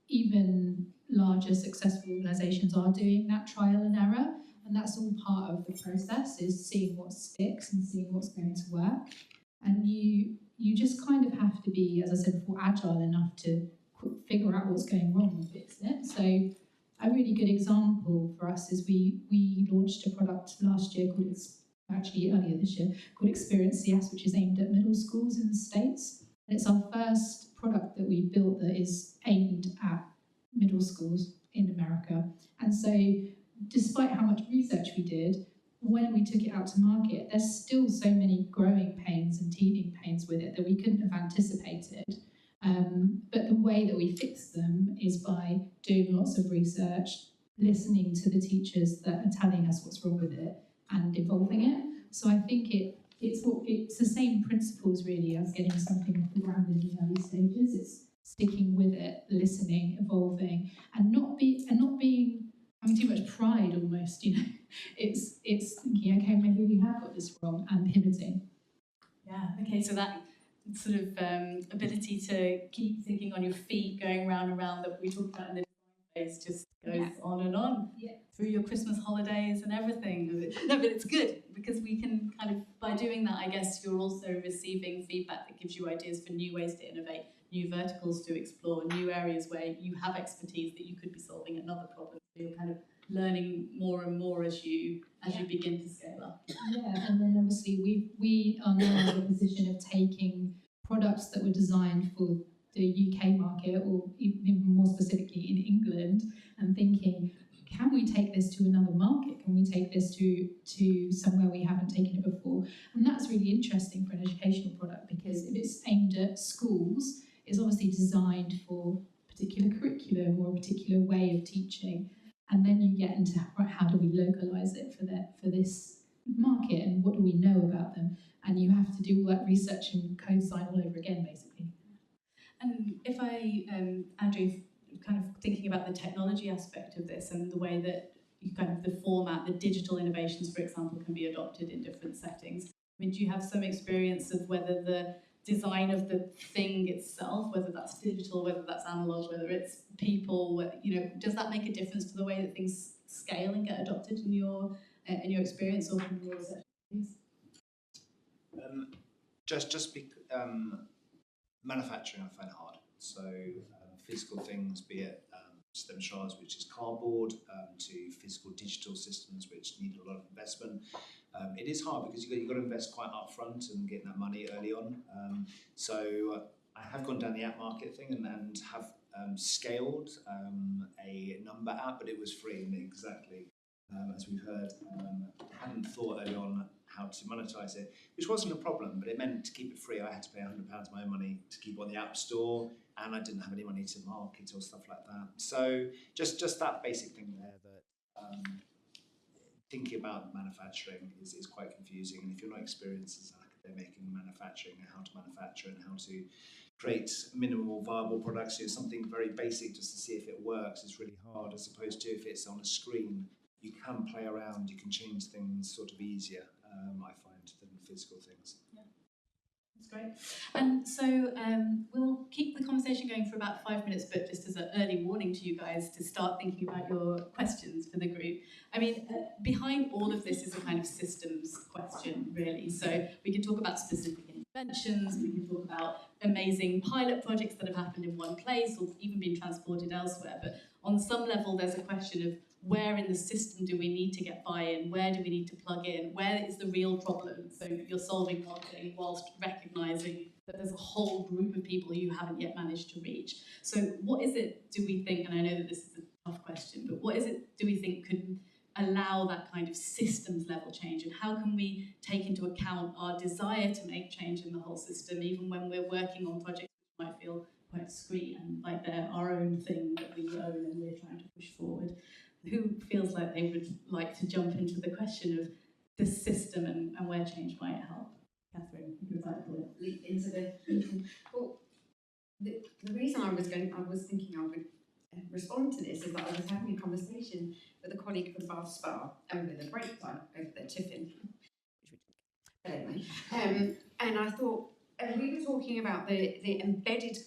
even larger successful organisations are doing that trial and error, and that's all part of the process, is seeing what sticks and seeing what's going to work. And you just kind of have to be, as I said before, agile enough to figure out what's going wrong and fix it. So a really good example for us is we launched a product last year earlier this year, called Experience CS, which is aimed at middle schools in the States. And it's our first product that we built that is aimed at middle schools in America. And so despite how much research we did, when we took it out to market, there's still so many growing pains and teething pains with it that we couldn't have anticipated. But the way that we fix them is by doing lots of research, listening to the teachers that are telling us what's wrong with it, and evolving it. So I think it's the same principles really as getting something off the ground in the early stages. It's sticking with it, listening, evolving, and not having too much pride almost, It's thinking, okay, maybe we have got this wrong, and pivoting. Yeah, okay, so that sort of ability to keep thinking on your feet, going round and round that we talked about in the design phase, just goes on and on through your Christmas holidays and everything. No, but it's good, because we can kind of, by doing that, I guess you're also receiving feedback that gives you ideas for new ways to innovate, new verticals to explore, new areas where you have expertise that you could be solving another problem. So you're kind of learning more and more as you begin to scale up. Yeah, and then obviously we are now in a position of taking products that were designed for the UK market, or even more specifically in England, and thinking, can we take this to another market? Can we take this to somewhere we haven't taken it before? And that's really interesting for an educational product, because if it's aimed at schools, it's obviously designed for a particular curriculum or a particular way of teaching. And then you get into how do we localise it for this market, and what do we know about them? And you have to do all that research and code design all over again, basically. And if I, Andrew, kind of thinking about the technology aspect of this and the way that you kind of the format, the digital innovations, for example, can be adopted in different settings. I mean, do you have some experience of whether the design of the thing itself, whether that's digital, whether that's analog, whether it's people, does that make a difference to the way that things scale and get adopted in your experience or from your research? Manufacturing I find hard. So physical things, be it stem shards, which is cardboard, to physical digital systems, which need a lot of investment. It is hard because you've got to invest quite upfront and get that money early on. So I have gone down the app market thing and have scaled a number app, but it was free, and exactly as we've heard, hadn't thought early on how to monetize it, which wasn't a problem, but it meant to keep it free I had to pay £100 of my own money to keep it on the App Store, and I didn't have any money to market or stuff like that. So just that basic thing there, that thinking about manufacturing is quite confusing, and if you're not experienced as an academic in manufacturing and how to manufacture and how to create minimal viable products, something very basic just to see if it works is really hard, as opposed to if it's on a screen, you can play around, you can change things sort of easier, I find, than physical things. Yeah, that's great. And so we'll keep the conversation going for about 5 minutes, but just as an early warning to you guys to start thinking about your questions for the group. I mean, behind all of this is a kind of systems question, really. So we can talk about specific interventions, we can talk about amazing pilot projects that have happened in one place or even been transported elsewhere, but on some level there's a question of where in the system do we need to get buy-in, where do we need to plug in, where is the real problem? So you're solving one thing whilst recognising that there's a whole group of people you haven't yet managed to reach. So what is it, do we think, and I know that this is a tough question, but what is it do we think could allow that kind of systems level change, and how can we take into account our desire to make change in the whole system, even when we're working on projects which might feel quite discrete and like they're our own thing that we own and we're trying to push forward? Who feels like they would like to jump into the question of the system and where change might help? Catherine, you would like to leap into the well, the reason I was thinking I would respond to this is that I was having a conversation with a colleague from Bath Spa over the break time, over the tiffin. But anyway, and I thought, and we were talking about the embedded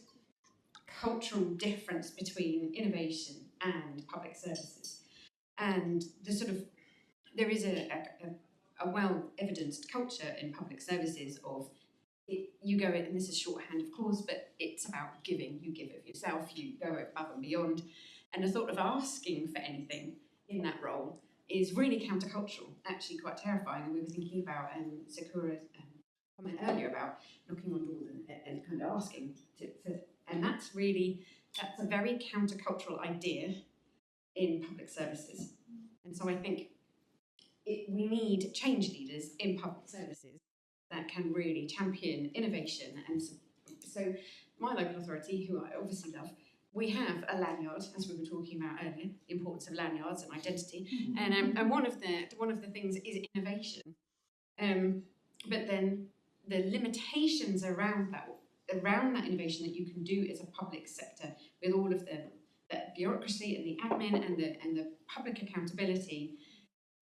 cultural difference between innovation and public services. And the sort of, there is a well-evidenced culture in public services of, you go in, and this is shorthand of course, but it's about giving. You give of yourself, you go above and beyond. And the thought of asking for anything in that role is really countercultural, actually quite terrifying. And we were thinking about Sakura's comment earlier about knocking on doors and kind of asking and that's a very countercultural idea in public services. And so I think we need change leaders in public services that can really champion innovation. And so my local authority, who I obviously love, we have a lanyard, as we were talking about earlier, the importance of lanyards and identity. And one of the things is innovation. But then the limitations around that innovation that you can do as a public sector, with all of the bureaucracy and the admin and the public accountability,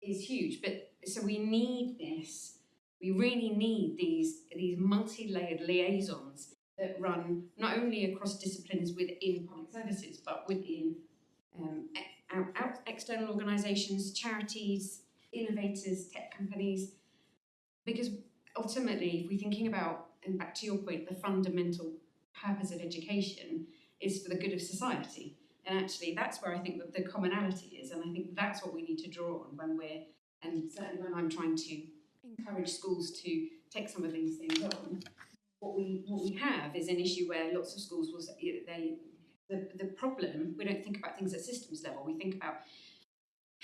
is huge. But so we need this. We really need these multi-layered liaisons that run not only across disciplines within public services, but within external organisations, charities, innovators, tech companies. Because ultimately, if we're thinking about, and back to your point, the fundamental purpose of education is for the good of society. And actually, that's where I think that the commonality is, and I think that's what we need to draw on and certainly when I'm trying to encourage schools to take some of these things on. What we have is an issue where lots of schools will say the problem, we don't think about things at systems level. We think about,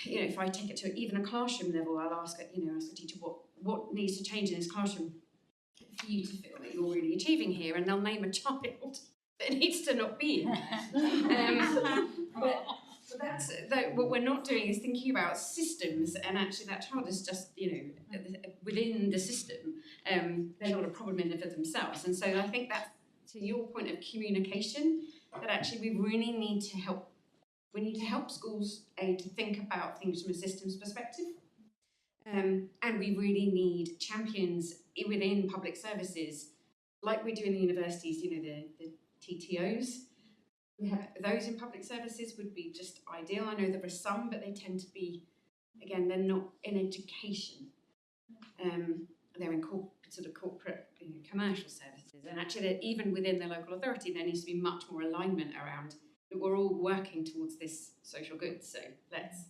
if I take it to even a classroom level, I'll ask a teacher what needs to change in this classroom for you to feel that you're really achieving here, and they'll name a child that needs to not be here. But what we're not doing is thinking about systems, and actually that child is just, within the system. They're not a problem in and of themselves. And so I think that's, to your point of communication, that actually we really need to help. We need to help schools to think about things from a systems perspective. And we really need champions within public services, like we do in the universities, the TTOs. We have those in public services would be just ideal. I know there are some, but they tend to be, again, they're not in education. They're in corporate, commercial services. And actually, even within the local authority, there needs to be much more alignment around that we're all working towards this social good. So let's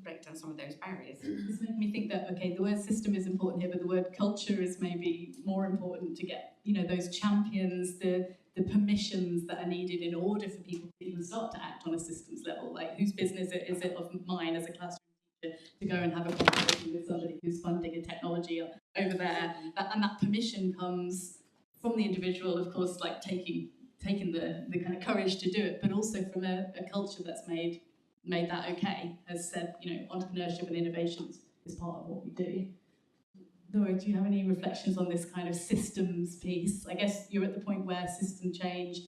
break down some of those barriers. This made me think that, okay, the word system is important here, but the word culture is maybe more important to get, those champions, the permissions that are needed in order for people to even start to act on a systems level. Like, whose business is it of mine as a classroom teacher to go and have a conversation with somebody who's funding a technology over there? And that permission comes from the individual, of course, like taking the kind of courage to do it, but also from a culture that's made that okay, has said, entrepreneurship and innovation is part of what we do. Laura, do you have any reflections on this kind of systems piece? I guess you're at the point where system change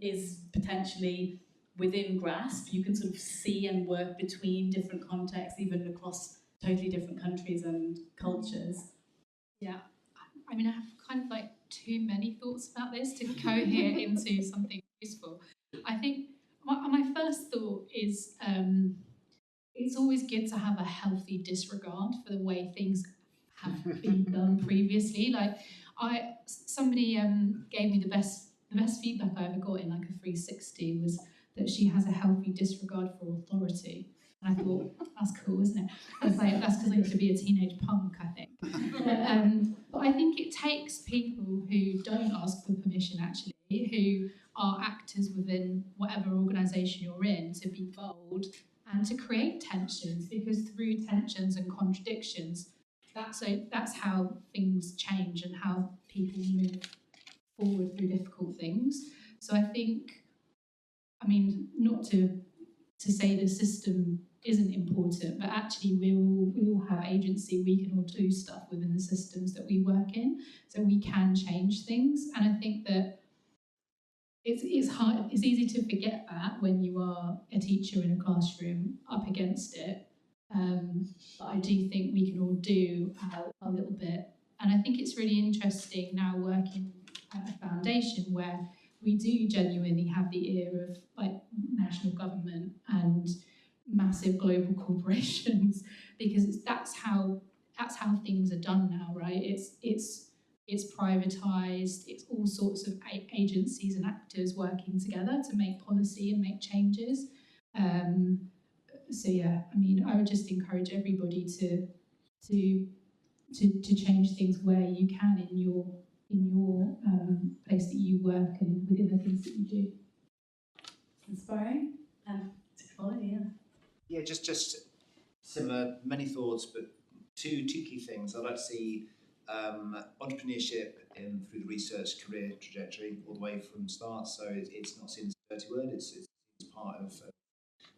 is potentially within grasp. You can sort of see and work between different contexts, even across totally different countries and cultures. Yeah, I mean, I have kind of like too many thoughts about this to cohere into something useful. I think my first thought is it's always good to have a healthy disregard for the way things have been done previously. Like, somebody gave me the best feedback I ever got in like a 360 was that she has a healthy disregard for authority. And I thought, that's cool, isn't it? That's because I used to be a teenage punk, I think. But I think it takes people who don't ask for permission, actually, who are actors within whatever organisation you're in, to be bold and to create tensions, because through tensions and contradictions, that's how things change and how people move forward through difficult things. So I think, not to say the system isn't important, but actually we all have agency. We can all do stuff within the systems that we work in, so we can change things. And I think that it's hard. It's easy to forget that when you are a teacher in a classroom up against it. But I do think we can all do a little bit. And I think it's really interesting now working at a foundation where we do genuinely have the ear of like national government and massive global corporations, because that's how things are done now, right? It's privatised. It's all sorts of agencies and actors working together to make policy and make changes. So yeah, I would just encourage everybody to change things where you can in your place that you work and within the things that you do. Inspiring and to follow, yeah. Yeah, just similar, many thoughts, but two key things. I'd like to see entrepreneurship through the research career trajectory all the way from start. So it's not seen as a dirty word. It's part of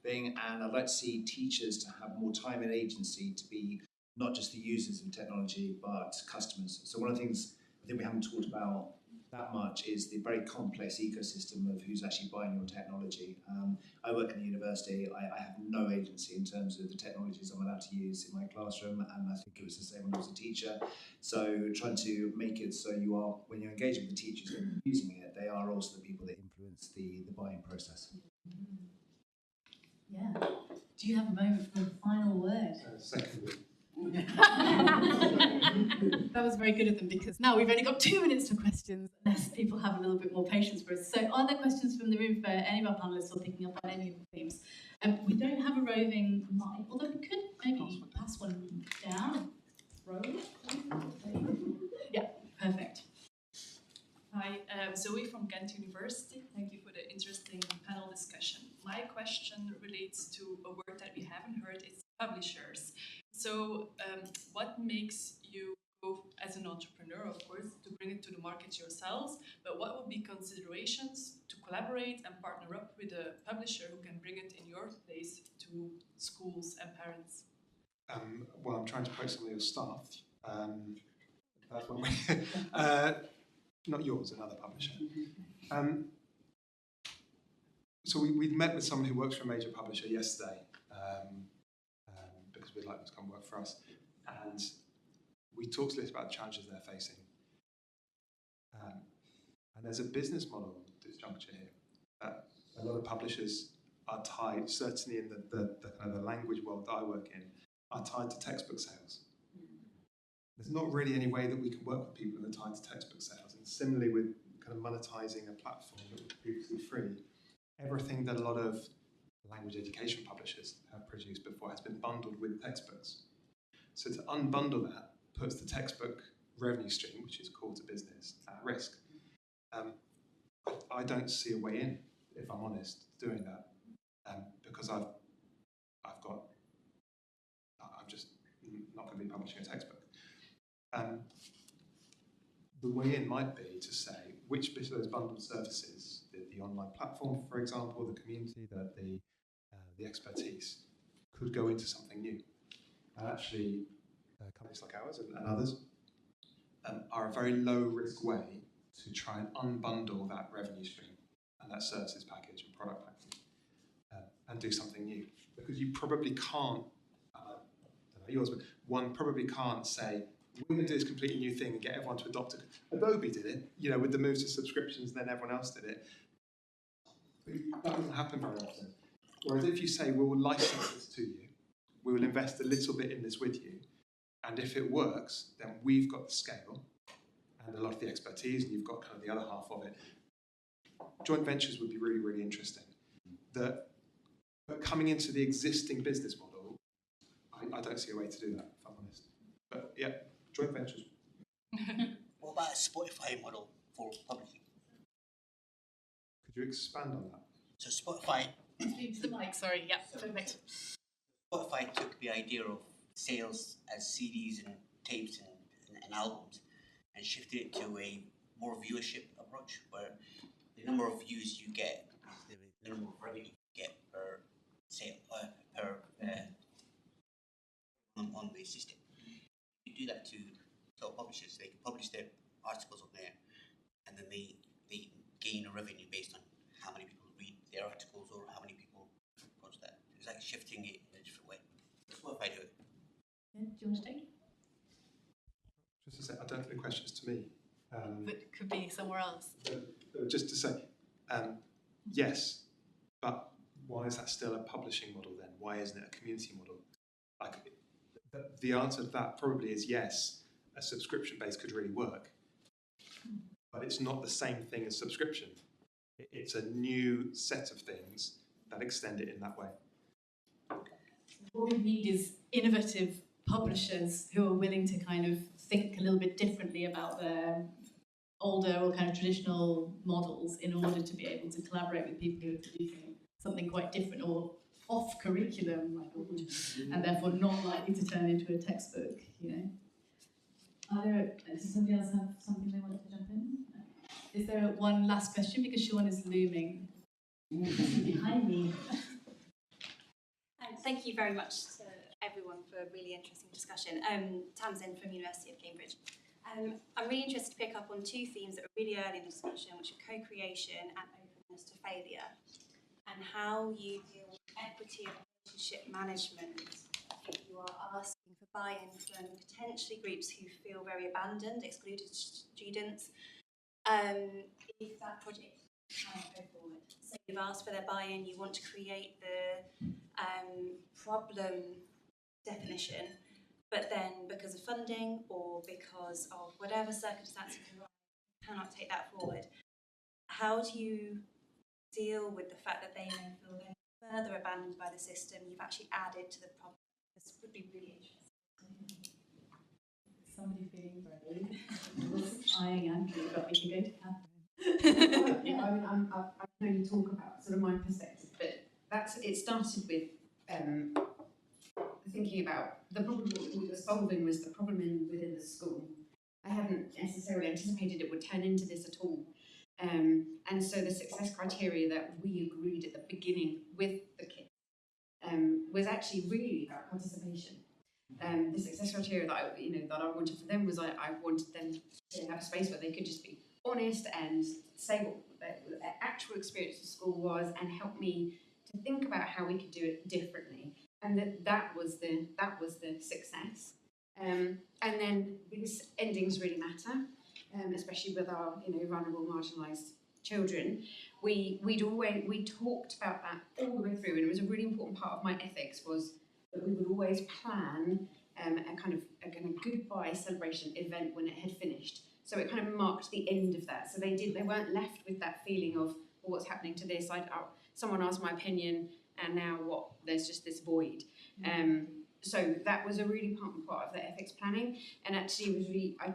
being. And I'd like to see teachers to have more time and agency to be not just the users of technology, but customers. So one of the things I think we haven't talked about that much is the very complex ecosystem of who's actually buying your technology. I work in a university. I have no agency in terms of the technologies I'm allowed to use in my classroom, and I think it was the same when I was a teacher. So trying to make it so you are, when you're engaging with the teachers and using it, they are also the people that influence the buying process. Yeah. Do you have a moment for a final word? Secondly. That was very good of them, because now we've only got 2 minutes for questions, unless people have a little bit more patience for us. So are there questions from the room for any of our panellists or picking up on any of the themes? We don't have a roving mic, although we could maybe pass one down. Roll it. Yeah, perfect. Hi, Zoe from Ghent University. Thank you for the interesting panel discussion. My question relates to a word that we haven't heard, it's publishers. So what makes you go, as an entrepreneur, of course, to bring it to the market yourselves, but what would be considerations to collaborate and partner up with a publisher who can bring it in your place to schools and parents? Well, I'm trying to poach some of your staff. That's one way. Not yours, another publisher. So we met with someone who works for a major publisher yesterday, because we'd like them to come work for us. And we talked a little about the challenges they're facing. And there's a business model at this juncture here that a lot of publishers are tied, certainly in the kind of the language world that I work in, are tied to textbook sales. There's not really any way that we can work with people who are tied to textbook sales. And similarly with kind of monetizing a platform that was previously free, everything that a lot of language education publishers have produced before has been bundled with textbooks. So to unbundle that puts the textbook revenue stream, which is core to business, at risk. I don't see a way in, if I'm honest, doing that, because I'm just not going to be publishing a textbook. The way in might be to say which bit of those bundled services, the online platform, for example, the community, the expertise, could go into something new. And actually, companies like ours and others are a very low-risk way to try and unbundle that revenue stream and that services package and product package and do something new. Because you probably can't, I don't know yours, but one probably can't say, we're going to do this completely new thing and get everyone to adopt it. Adobe did it, with the move to subscriptions, and then everyone else did it. That doesn't happen very often. Whereas if you say, we will license this to you, we will invest a little bit in this with you, and if it works, then we've got the scale and a lot of the expertise, and you've got kind of the other half of it. Joint ventures would be really, really interesting. But coming into the existing business model, I don't see a way to do that, if I'm honest. But yeah, joint ventures. What about a Spotify model for publishing? Could you expand on that? So Spotify. Speak to the mic, sorry. Yeah, perfect. Spotify took the idea of sales as CDs and tapes and albums and shifted it to a more viewership approach, where the number of views you get is the number of revenue you get per sale, on the system. You do that to publishers. They can publish their articles on there, and then they gain a revenue based on how many people read their articles or how many people post that. It's like shifting it in a different way. That's what I do it. Yeah, do you want to take it? Just to say, I don't think the question's to me. But could be somewhere else. Just to say, yes, but why is that still a publishing model then? Why isn't it a community model? The answer to that probably is yes, a subscription base could really work, but it's not the same thing as subscription. It's a new set of things that extend it in that way. What we need is innovative publishers who are willing to kind of think a little bit differently about their older or kind of traditional models in order to be able to collaborate with people who are producing something quite different or off curriculum, and therefore not likely to turn into a textbook, Does somebody else have something they wanted to jump in? Is there one last question? Because Sean is looming behind me. Thank you very much to everyone for a really interesting discussion. Tamsin from University of Cambridge. I'm really interested to pick up on 2 themes that are really early in the discussion, which are co-creation and openness to failure, and how you deal with equity and relationship management if you are asking for buy-in from potentially groups who feel very abandoned, excluded students, if that project can't go forward. So you've asked for their buy-in, you want to create the problem definition, but then because of funding or because of whatever circumstances you cannot take that forward. How do you deal with the fact that they may feel they're further abandoned by the system? You've actually added to the problem. This would be really interesting. Somebody feeling brave, eyeing Andrew, but we can go to Catherine. Yeah, I mean, I can only talk about sort of my perspective, but it started with thinking about the problem that we were solving was the problem within the school. I hadn't necessarily anticipated it would turn into this at all. And so the success criteria that we agreed at the beginning with the kids was actually really about participation. The success criteria that I wanted for them was I wanted them to have a space where they could just be honest and say what their actual experience of school was, and help me to think about how we could do it differently. And that was the success. And then because endings really matter, especially with our vulnerable, marginalised children, we talked about that all the way through, and it was a really important part of my ethics was that we would always plan a kind of goodbye celebration event when it had finished. So it kind of marked the end of that. So they weren't left with that feeling of, well, what's happening to this? Someone asked my opinion, and now what? There's just this void. So that was a really important part of the ethics planning, and actually I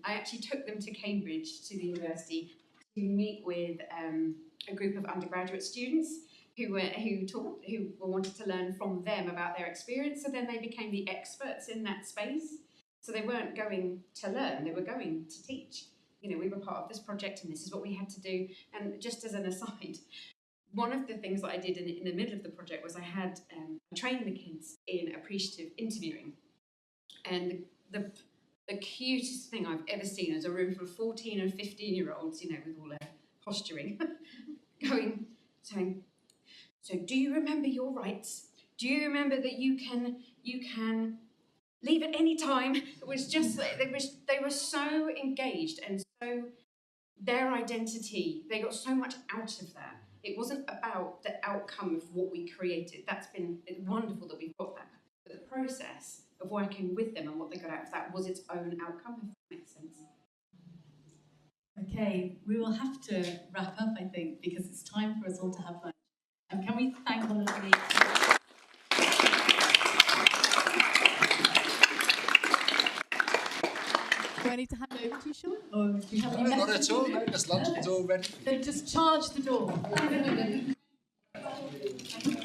actually took them to Cambridge, to the university, to meet with a group of undergraduate students who wanted to learn from them about their experience. So then they became the experts in that space. So they weren't going to learn; they were going to teach. We were part of this project, and this is what we had to do. And just as an aside, one of the things that I did in the middle of the project was I trained the kids in appreciative interviewing. And the cutest thing I've ever seen is a room full of 14 and 15-year-olds, with all their posturing, saying, so do you remember your rights? Do you remember that you can leave at any time? It was just, they were so engaged, and so their identity, they got so much out of that. It wasn't about the outcome of what we created. It's wonderful that we've got that. But the process of working with them and what they got out of that was its own outcome, if that makes sense. Okay, we will have to wrap up, I think, because it's time for us all to have lunch. And can we thank all of the... Do I need to hand over to you, Sean? Or do you have any No, not messages? at all. No, just lunch is all ready. Then just charge the door.